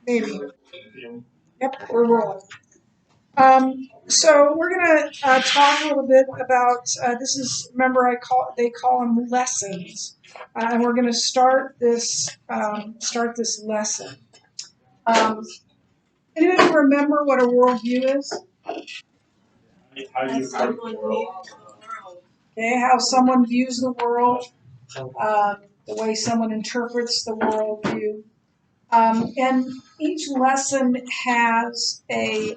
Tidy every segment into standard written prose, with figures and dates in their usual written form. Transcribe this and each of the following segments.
Maybe. Yep, we're rolling. So we're gonna talk a little bit about this is remember they call them lessons, and we're gonna start this lesson. Um, Anybody remember what a worldview is? How you someone views the world. Okay, how someone views the world, the way someone interprets the worldview, and each lesson has a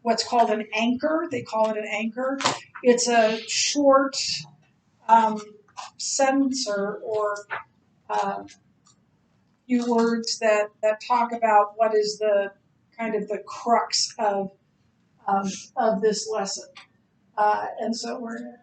what's called an anchor. They call it an anchor. It's a short sentence or few words that talk about what is the kind of the crux of this lesson. And so we're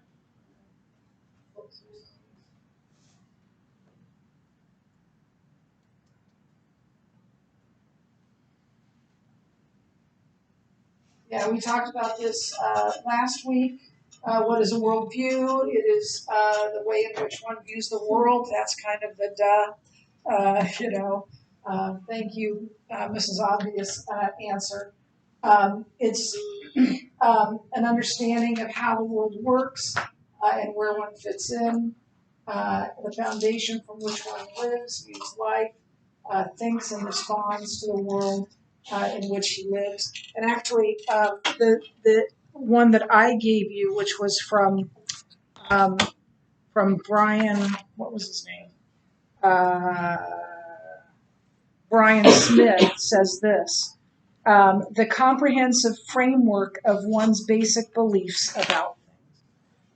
we talked about this last week. What is a worldview? It is the way in which one views the world. That's kind of the thank you, Mrs. Obvious answer. It's an understanding of how the world works and where one fits in, the foundation from which one lives, views life, thinks and responds to the world in which he lives. And actually, the one that I gave you, which was from Brian, what was his name? Brian Smith says this. The comprehensive framework of one's basic beliefs about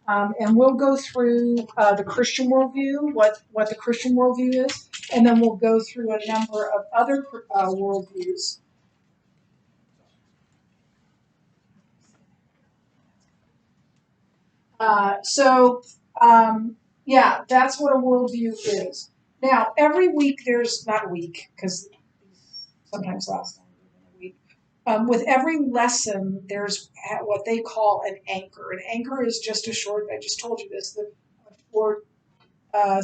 things. And we'll go through the Christian worldview, what the Christian worldview is, and then we'll go through a number of other worldviews. That's what a worldview is. Now, every week there's, not a week, because sometimes last longer than a week. With every lesson, there's what they call an anchor. An anchor is just a short, I just told you this, a short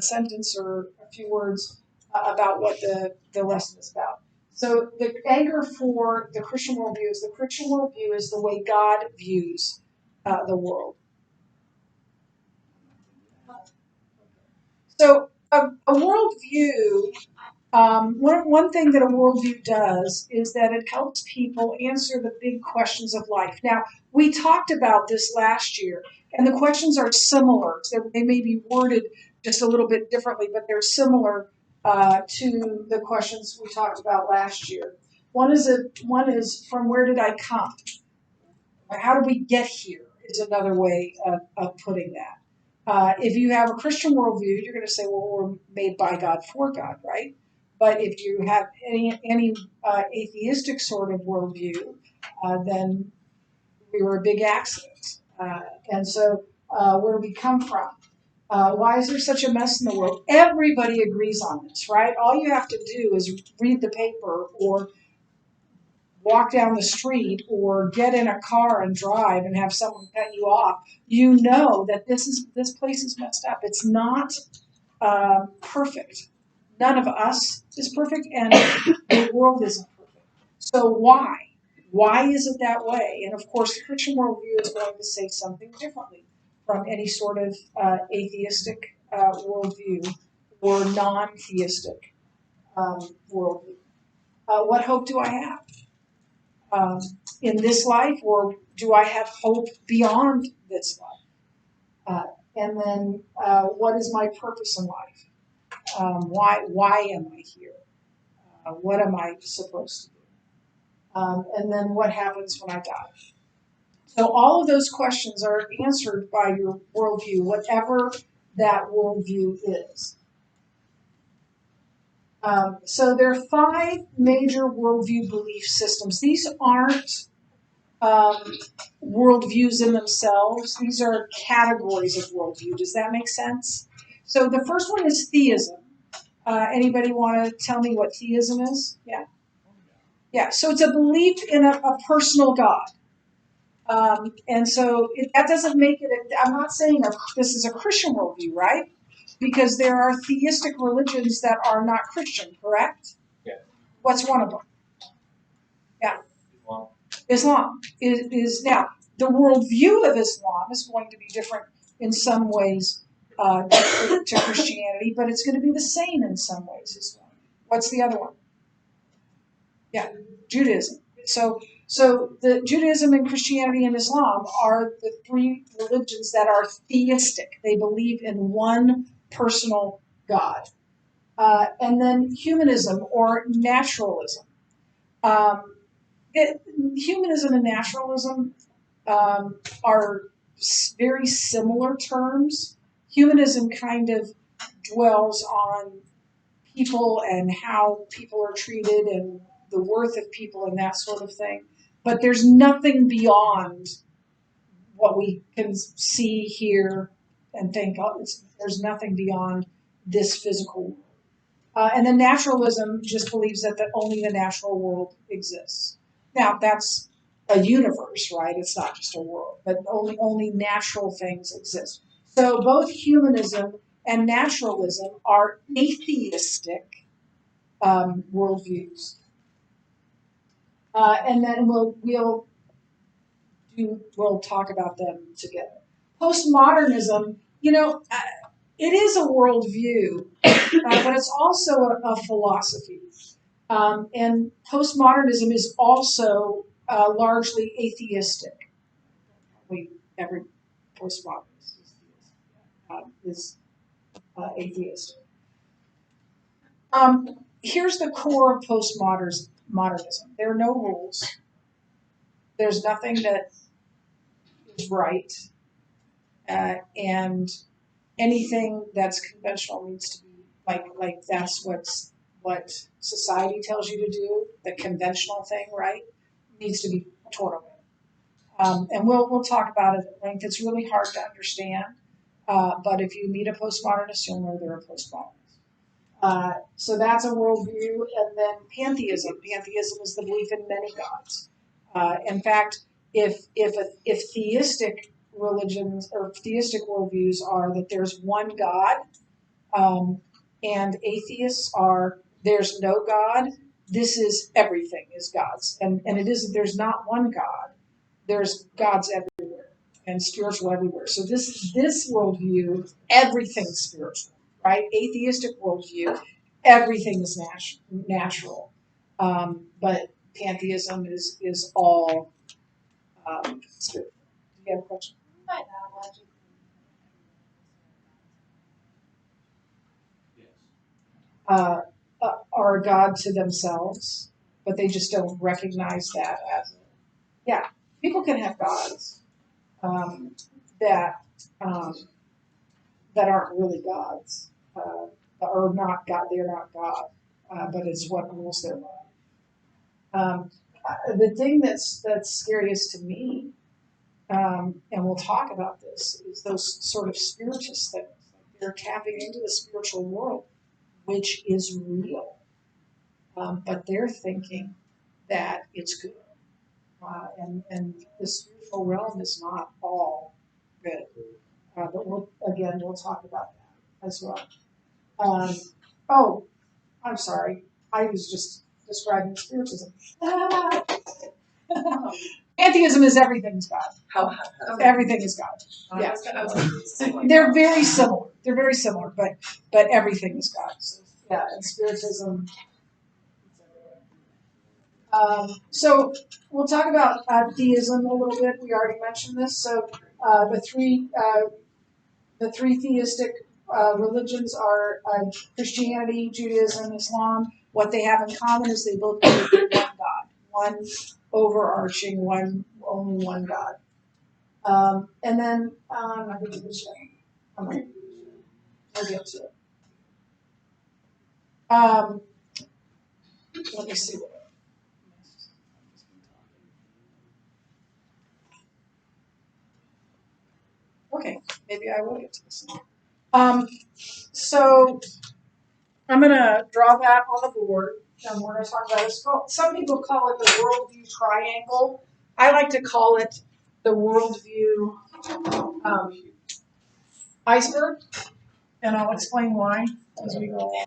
sentence or a few words about what the lesson is about. So the anchor for the Christian worldview is the way God views the world. So a worldview, one thing that a worldview does is that it helps people answer the big questions of life. Now, we talked about this last year, and the questions are similar. They may be worded just a little bit differently, but they're similar to the questions we talked about last year. One is from where did I come? How did we get here? Is another way of putting that. If you have a Christian worldview, you're going to say, well, we're made by God for God, right? But if you have any atheistic sort of worldview, then we were a big accident. And so where do we come from? Why is there such a mess in the world? Everybody agrees on this, right? All you have to do is read the paper or walk down the street or get in a car and drive and have someone cut you off. You know that this place is messed up. It's not perfect. None of us is perfect, and the world isn't perfect. So why? Why is it that way? And of course, the Christian worldview is going to say something differently from any sort of atheistic worldview or non-theistic worldview. What hope do I have? In this life, or do I have hope beyond this life? And then, what is my purpose in life? Why am I here? What am I supposed to do? And then, what happens when I die? So all of those questions are answered by your worldview, whatever that worldview is. So there are 5 major worldview belief systems. These aren't worldviews in themselves. These are categories of worldview. Does that make sense? So the first one is theism. Anybody want to tell me what theism is? Yeah. Yeah, so it's a belief in a personal God. And so that doesn't make it, I'm not saying this is a Christian worldview, right? Because there are theistic religions that are not Christian, correct? Yeah. What's one of them? Islam is now the worldview of Islam is going to be different in some ways to Christianity, but it's going to be the same in some ways as well. What's the other one? Yeah, Judaism. So the Judaism and Christianity and Islam are the three religions that are theistic. They believe in one personal God. And then humanism or naturalism. Um, Humanism and naturalism are very similar terms. Humanism kind of dwells on people and how people are treated and the worth of people and that sort of thing. But there's nothing beyond what we can see, hear, and think. There's nothing beyond this physical world. And then naturalism just believes that only the natural world exists. Now, that's a universe, right? It's not just a world, but only natural things exist. So both humanism and naturalism are atheistic worldviews. And then we'll talk about them together. Postmodernism, it is a worldview, but it's also a philosophy. And postmodernism is also largely atheistic. Every postmodernist is atheistic. Here's the core of postmodernism. There are no rules. There's nothing that is right. And anything that's conventional needs to be like that's what society tells you to do, the conventional thing, right? Needs to be torn away. And we'll talk about it at length. It's really hard to understand, but if you meet a postmodernist, you'll know they're a postmodernist. So that's a worldview, and then pantheism. Pantheism is the belief in many gods. In fact, if theistic religions or theistic worldviews are that there's one God, and atheists are there's no God. This is everything is God's, and it isn't. There's not one God. There's gods everywhere and spiritual everywhere. So this worldview, everything's spiritual, right? Atheistic worldview, everything is natural, but pantheism is all spiritual. Do you have a question? Are a god to themselves, but they just don't recognize that as people can have gods that that aren't really gods or not God. They're not God, but it's what rules their life. The thing that's scariest to me, and we'll talk about this, is those sort of spiritist things. They're tapping into the spiritual world, which is real. But they're thinking that it's good. And the spiritual realm is not all good. But we'll talk about that as well. Oh, I'm sorry. I was just describing spiritism. Pantheism is everything's God. Everything is God. Yeah. They're very similar. But everything is God. So, yeah, and spiritism. So we'll talk about theism a little bit. We already mentioned this. So the three theistic religions are Christianity, Judaism, Islam. What they have in common is they both believe in one God, one overarching, only one God. And then I think it was I'll get to it. Let me see. Okay, maybe I will get to this. So I'm going to draw that on the board, and we're going to talk about it. Some people call it the worldview triangle. I like to call it the worldview iceberg, and I'll explain why as we go along.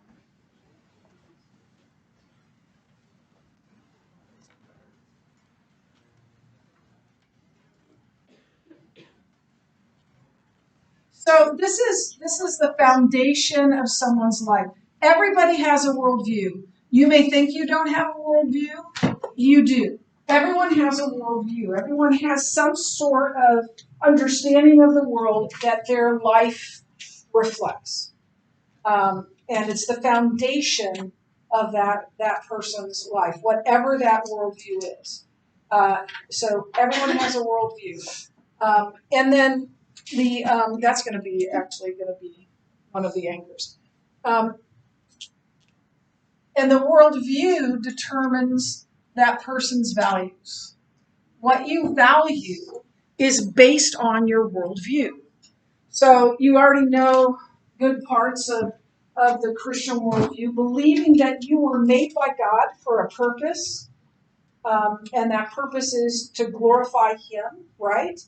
So this is the foundation of someone's life. Everybody has a worldview. You may think you don't have a worldview. You do. Everyone has a worldview. Everyone has some sort of understanding of the world that their life reflects. And it's the foundation of that person's life, whatever that worldview is. So everyone has a worldview. And then that's going to be one of the anchors. And the worldview determines that person's values. What you value is based on your worldview. So you already know good parts of the Christian worldview, believing that you were made by God for a purpose, and that purpose is to glorify Him, right?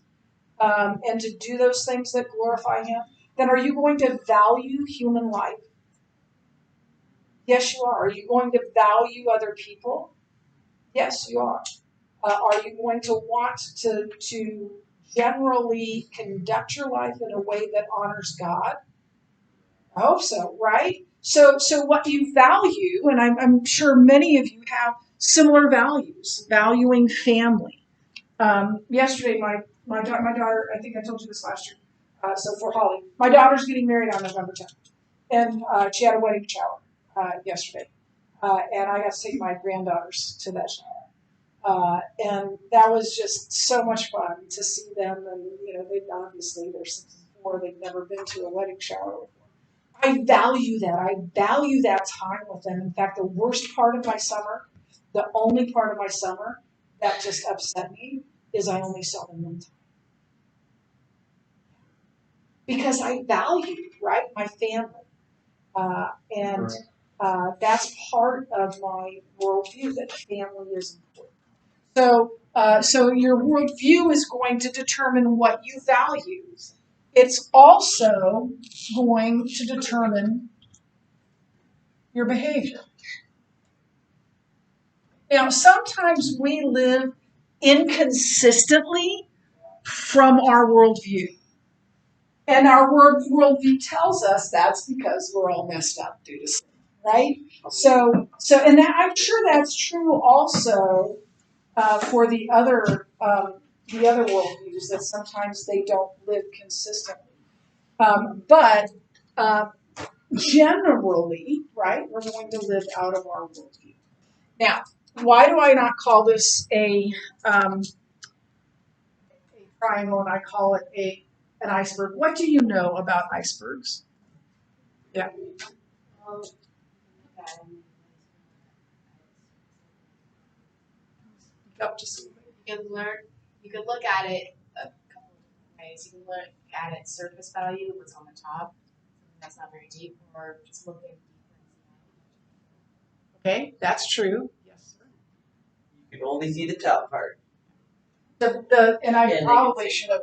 And to do those things that glorify Him. Then are you going to value human life? Yes, you are. Are you going to value other people? Yes, you are. Are you going to want to generally conduct your life in a way that honors God? I hope so, right? So what you value, and I'm sure many of you have similar values, valuing family. Yesterday, my daughter, I think I told you this last year, so for Holly, my daughter's getting married on November 10th, and she had a wedding shower yesterday, and I got to take my granddaughters to that shower. And that was just so much fun to see them, and they're 6 and 4, they've never been to a wedding shower before. I value that. I value that time with them. In fact, the worst part of my summer, the only part of my summer that just upset me is I only saw them one time. Because I value, right, my family. And that's part of my worldview, that family is important. So your worldview is going to determine what you value. It's also going to determine your behavior. Sometimes we live inconsistently from our worldview. And our worldview tells us that's because we're all messed up due to sin, right? So, and I'm sure that's true also for the other worldviews, that sometimes they don't live consistently. But generally, right, we're going to live out of our worldview. Now, why do I not call this a triangle and I call it an iceberg? What do you know about icebergs? Yeah. You could look at it a couple of different ways. You can look at its surface value, what's on the top. That's not very deep, or just looking deeper. Okay, that's true. Yes, sir. You can only see the top part. And I probably should have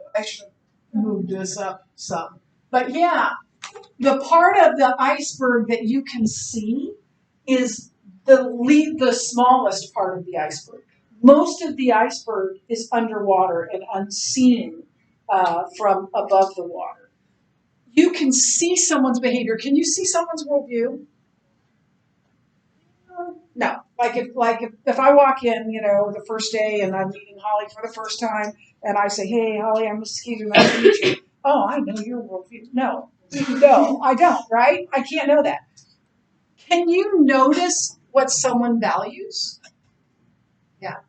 moved this up some. But yeah, the part of the iceberg that you can see is the smallest part of the iceberg. Most of the iceberg is underwater and unseen from above the water. You can see someone's behavior. Can you see someone's worldview? No. Like if I walk in, the first day and I'm meeting Holly for the first time, and I say, "Hey, Holly, I'm Mrs. Keeter, nice to meet you." Oh, I know your worldview. No, I don't. Right? I can't know that. Can you notice what someone values? Yeah.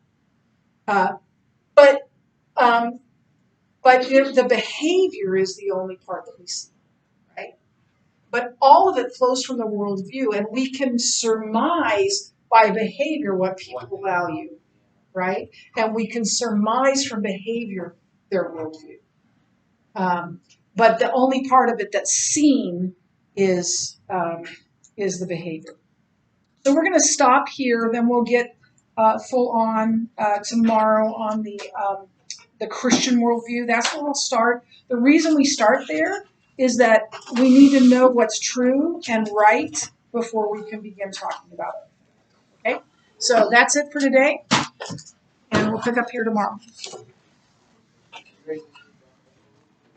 But if the behavior is the only part that we see, right? But all of it flows from the worldview, and we can surmise by behavior what people value, right? And we can surmise from behavior their worldview. But the only part of it that's seen is the behavior. So we're going to stop here. Then we'll get full on tomorrow on the Christian worldview. That's where we'll start. The reason we start there is that we need to know what's true and right before we can begin talking about it. Okay? So that's it for today, and we'll pick up here tomorrow. Great.